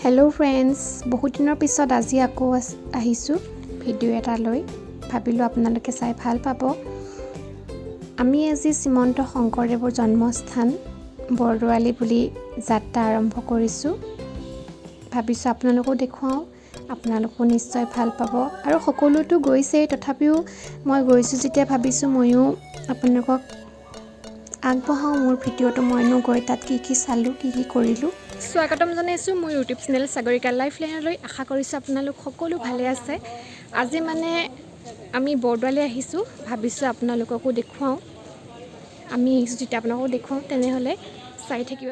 Hello friends बहुत दिনৰ পিছত আজি আকৌ আহিছো ভিডিও এটা লৈ ভাবিলো আপোনালোকে চাই ভাল পাব আমি আজি শ্ৰীমন্ত শংকৰদেৱৰ জন্মস্থান বৰদোৱালি বুলি যাত্ৰা আৰম্ভ কৰিছো ভাবিছো আপোনালোকক দেখুৱাও আপোনালোকো নিশ্চয় ভাল পাব আৰু সকলোটো গৈছে তথাপিও মই গৈছো যেতিয়া ভাবিছো ময়ো আপোনালোকক আগবঢ়াও মোৰ ভিডিওটো মইনো গৈ তাত কি চালো কি কৰিলো স্বাগতম জনাইছো মোৰ ইউটিউব চেনেল সাগৰিকালাইফ লৈ আশা কৰিছো আপোনালোক সকলো ভালে আছে আজি মানে আমি বৰদোৱালে আহিছো ভাবিছো আপোনালোককো দেখুৱাও আমি যেতিয়া আপোনালোকক দেখুৱাও তেনেহলে চাই থাকিব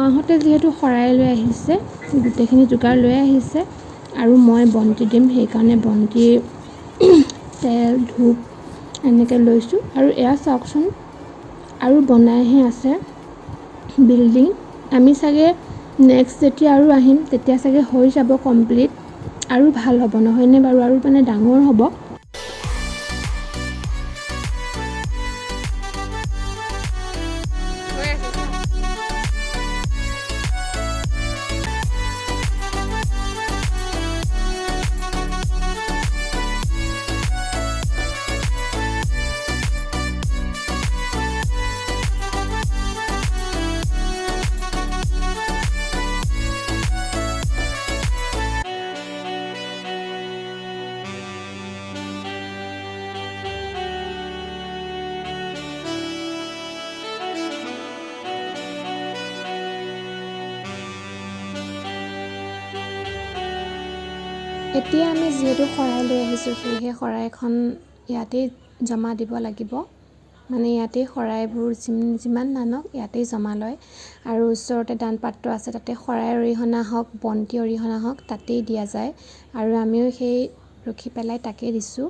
আহতে যেহেতু খৰাই লৈ আহিছে গুটেখিনি জুগাৰ লৈ আহিছে আৰু মই বন্তি দিম সেই কাৰণে বন্তি তেল ধূপ এনেকৈ লৈছো আৰু এয়া চাওকচোন আৰু বনাইহে আছে বিল্ডিং আমি সাগে নেক্সট যেতিয়া আৰু আহিম তেতিয়া সাগে হৈ যাব কমপ্লিট আৰু ভাল হ'ব নহয়নে বাৰু আৰু মানে ডাঙৰ হ'ব এতিয়া আমি যেহেতু খৰাই লৈ আহিছো সেই খৰাইখন ইয়াতে জমা দিব লাগিব মানে ইয়াতে খৰাইবোৰ যিমান নানক ইয়াতে জমা লয় আৰু ওচৰতে দান পাত্ৰ আছে তাতে খৰাই অৰিহণা হওক বন্তি অৰিহণা হওক তাতেই দিয়া যায় আৰু আমিও সেই ৰখি পেলাই তাকে দিছো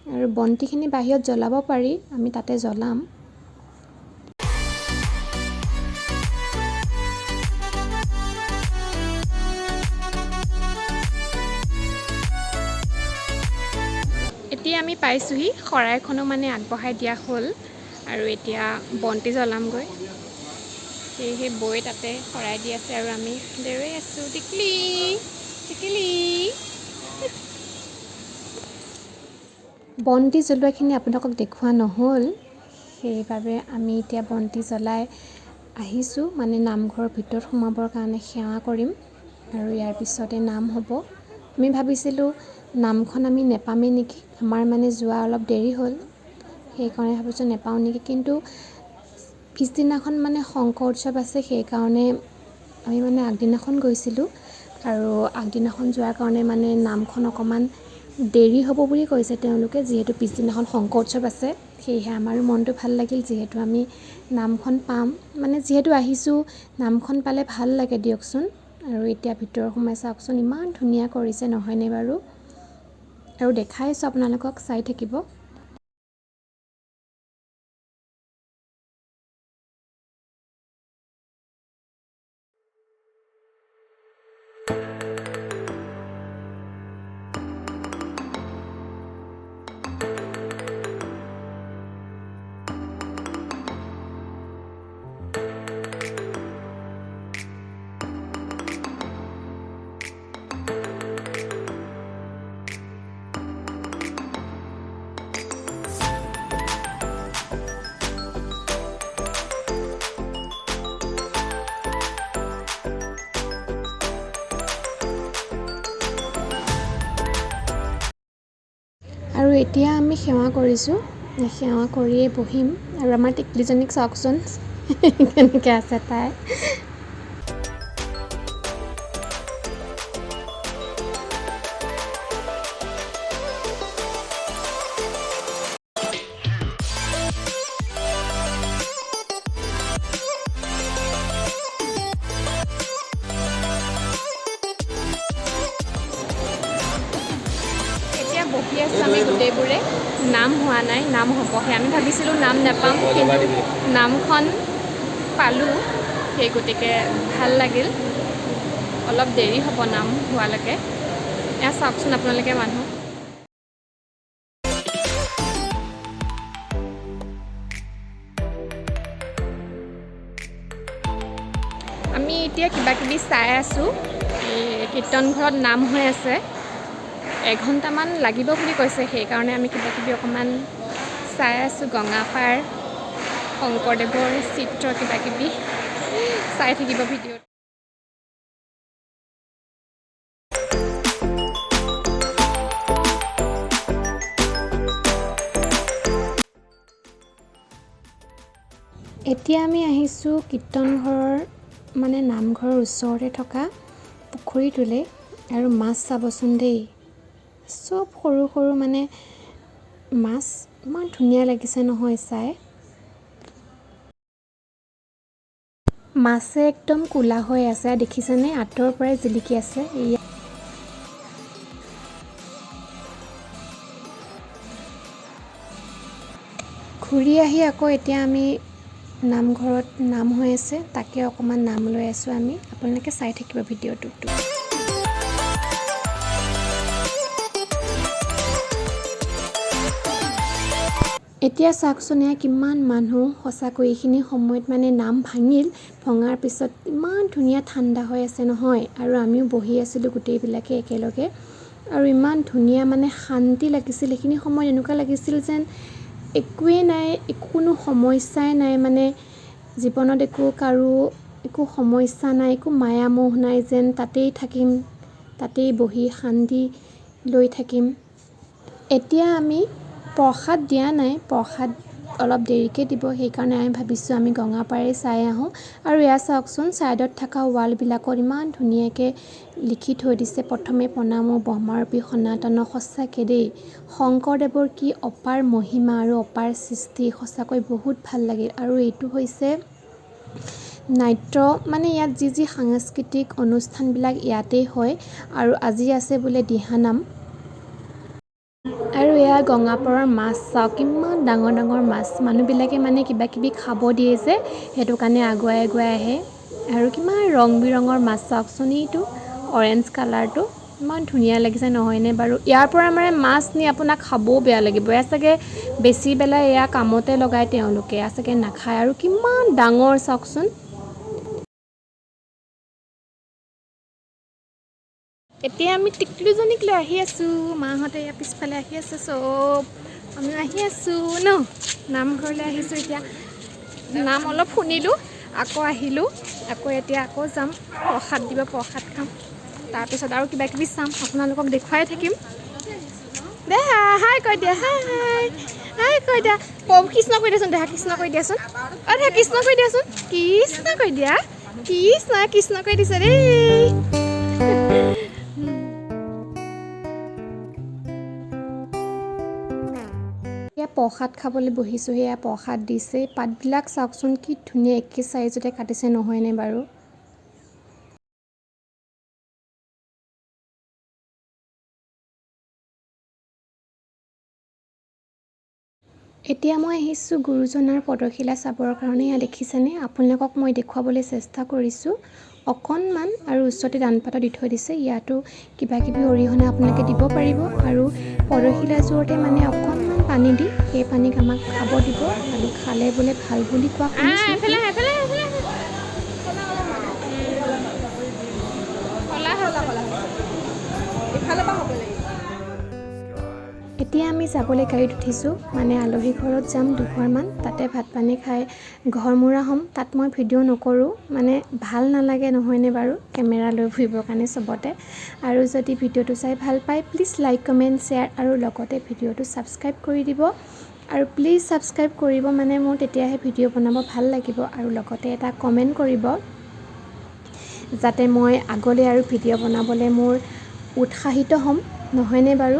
আৰু বন্তিখিনি বাহিৰত জ্বলাব পাৰি আমি তাতে জ্বলাম এতিয়া আমি পাইছোহি খৰাইখনো মানে আগবঢ়াই দিয়া হ'ল আৰু এতিয়া বন্তি জ্বলামগৈ সেই বৈ তাতে খৰাই দি আছে আৰু আমি দেৰে আছো টিকলি টিকলি বন্তি জ্বলোৱাখিনি আপোনালোকক দেখুৱা নহ'ল সেইবাবে আমি এতিয়া বন্তি জ্বলাই আহিছো মানে নামঘৰৰ ভিতৰত সোমাবৰ কাৰণে সেৱা কৰিম আৰু ইয়াৰ পিছতে নাম হ'ব আমি ভাবিছিলো নামখন আমি নেপামেই নেকি আমাৰ মানে যোৱা অলপ দেৰি হ'ল সেইকাৰণে ভাবিছো নেপাও নেকি কিন্তু পিছদিনাখন মানে শংকৰ উৎসৱ আছে সেইকাৰণে আমি মানে আগদিনাখন গৈছিলো আৰু আগদিনাখন যোৱাৰ কাৰণে মানে নামখন অকমান দেৰি হ'ব বুলি কৈছে তেওঁলোকে যেহেতু পিছদিনাখন শংকৰ উৎসৱ আছে সেয়েহে আমাৰো মনটো ভাল লাগিল যেহেতু আমি নামখন পাম মানে যেহেতু আহিছো নামখন পালে ভাল লাগে দিয়কচোন আৰু এতিয়া ভিতৰ সোমাই চাওকচোন ইমান ধুনীয়া কৰিছে নহয়নে বাৰু আৰু দেখাইছো আপোনালোকক চাই থাকিব আৰু এতিয়া আমি সেৱা কৰিছো সেৱা কৰিয়ে বহিম আৰু আমাৰ টিকলিজনীক চাওকচোন কেনেকৈ আছে তাই বহি আছো আমি গোটেইবোৰে নাম হোৱা নাই নাম হ'বহে আমি ভাবিছিলো নাম নাপাম কিন্তু নামখন পালো সেই গতিকে ভাল লাগিল অলপ দেৰি হ'ব নাম হোৱালৈকে এয়া চাওকচোন আপোনালোকে মানুহ এতিয়া কিবা কিবি চাই আছোঁ। কীৰ্তন ঘৰত নাম হৈ আছে, 1 ঘণ্টামান লাগিব বুলি কৈছে, সেইকাৰণে আমি কিবা কিবি অকণমান চাই আছোঁ। গঙাপাৰ শংকৰদেৱৰ চিত্ৰ কিবা কিবি চাই থাকিব ভিডিঅ'ত। এতিয়া আমি আহিছোঁ কীৰ্তন ঘৰৰ মানে নামঘৰৰ ওচৰতে থকা পুখুৰীটোলৈ। আৰু মাছ চাবচোন দেই, চব সৰু সৰু মানে মাছ, ইমান ধুনীয়া লাগিছে নহয় চাই। মাছে একদম ক'লা হৈ আছে, দেখিছেনে? আঁতৰৰ পৰাই জিলিকি আছে। ঘূৰি আহি আকৌ এতিয়া আমি নামঘৰত নাম হৈ আছে, তাকে অকণমান নাম লৈ আছোঁ আমি। আপোনালোকে চাই থাকিব ভিডিঅ'টো। এতিয়া চাওকচোন, কিমান মানুহ। সঁচাকৈ এইখিনি সময়ত মানে নাম ভঙাৰ পিছত ইমান ধুনীয়া ঠাণ্ডা হৈ আছে নহয়। আৰু আমিও বহি আছিলোঁ গোটেইবিলাকে একেলগে, আৰু ইমান ধুনীয়া মানে শান্তি লাগিছিল। এইখিনি সময়ত এনেকুৱা লাগিছিল যেন একোৱেই নাই, কোনো সমস্যাই নাই, মানে জীৱনত একো সমস্যা নাই, একো মায়া মোহ নাই, যেন তাতেই থাকিম, তাতেই বহি শান্তি লৈ থাকিম। এতিয়া আমি প্ৰসাদ দিয়া নাই, প্ৰসাদ অলপ দেৰিকৈ দিব, সেইকাৰণে আমি ভাবিছোঁ আমি গঙাপাৰেই চাই আহোঁ। আৰু এয়া চাওকচোন, ছাইডত থকা ৱালবিলাকত ইমান ধুনীয়াকৈ লিখি থৈ দিছে, প্ৰথমে প্ৰণামো ব্ৰহ্মাৰপি সনাতন। সঁচাকৈ দেই, শংকৰদেৱৰ কি অপাৰ মহিমা আৰু অপাৰ সৃষ্টি, সঁচাকৈ বহুত ভাল লাগিল। আৰু এইটো হৈছে নাট্য, মানে ইয়াত যি সাংস্কৃতিক অনুষ্ঠানবিলাক ইয়াতেই হয়। আৰু আজি আছে বোলে দিহানাম। আৰু এয়া গঙাপাৰৰ মাছ চাওক, কিমান ডাঙৰ ডাঙৰ মাছ। মানুহবিলাকে মানে কিবা কিবি খাব দিয়ে যে, সেইটো কাৰণে আগুৱাই আগুৱাই আহে। আৰু কিমান ৰং বিৰঙৰ মাছ চাওকচোন, এইটো অৰেঞ্জ কালাৰটো ইমান ধুনীয়া লাগিছে নহয়নে বাৰু? ইয়াৰ পৰা মানে মাছ নি আপোনাক খাবও বেয়া লাগিব। এয়া চাগে বেচি পেলাই এয়া কামতে লগায় তেওঁলোকে, এয়া চাগে নাখায়। আৰু কিমান ডাঙৰ চাওকচোন। এতিয়া আমি টিকলুজনীক লৈ আহি আছোঁ, মাহঁতে ইয়াৰ পিছফালে আহি আছে, চব আমিও আহি আছোঁ ন। নামঘৰলৈ আহিছোঁ। এতিয়া নাম অলপ শুনিলোঁ, আকৌ আহিলোঁ, এতিয়া আকৌ যাম, প্ৰসাদ দিব, প্ৰসাদ খাম, তাৰপিছত আৰু কিবা কিবি চাম, আপোনালোকক দেখুৱাই থাকিম। দে হাই কৈ দিয়া, হাই কৈ দিয়া, কৃষ্ণ কৈ দিয়াচোন, দেহা কৃষ্ণ কৈ দিয়াচোন, দেহা কৃষ্ণ কৈ দিয়াচোন, কৃষ্ণ কৈ দিয়া, কৃষ্ণ কৈ দিছে দেই। এয়া প্ৰসাদ খাবলৈ বহিছোঁ, সেয়া প্ৰসাদ দিছে। পাতবিলাক চাওকচোন, কি ধুনীয়া একে চাইজতে কাটিছে নহয়নে বাৰু? এতিয়া মই আহিছোঁ গুৰুজনাৰ পদশিলা চাবৰ কাৰণে। এয়া দেখিছেনে? আপোনালোকক মই দেখুৱাবলৈ চেষ্টা কৰিছোঁ অকণমান। আৰু ওচৰতে দানপাত্ৰ দি থৈ দিছে, ইয়াতো কিবা কিবি অৰিহণা আপোনালোকে দিব পাৰিব। আৰু পদশিলাযোৰতে মানে অকণমান পানী দি, সেই পানীক আমাক খাব দিব, আৰু খালে বোলে ভাল বুলি কোৱা শুনিছোঁ। এতিয়া আমি যাবলৈ গাড়ীত উঠিছোঁ, মানে আলহী ঘৰত যাম দুঘৰমান, তাতে ভাত পানী খাই ঘৰমূৰা হ'ম। তাত মই ভিডিঅ' নকৰোঁ, মানে ভাল নালাগে নহয়নে বাৰু কেমেৰা লৈ ফুৰিবৰ কাৰণে চবতে। আৰু যদি ভিডিঅ'টো চাই ভাল পায়, প্লিজ লাইক কমেণ্ট শ্বেয়াৰ, আৰু লগতে ভিডিঅ'টো ছাবস্ক্ৰাইব কৰি দিব। আৰু প্লিজ ছাবস্ক্ৰাইব কৰিব, মানে মোৰ তেতিয়াহে ভিডিঅ' বনাব ভাল লাগিব। আৰু লগতে এটা কমেণ্ট কৰিব, যাতে মই আগলৈ আৰু ভিডিঅ' বনাবলৈ মোৰ উৎসাহিত হ'ম নহয়নে বাৰু?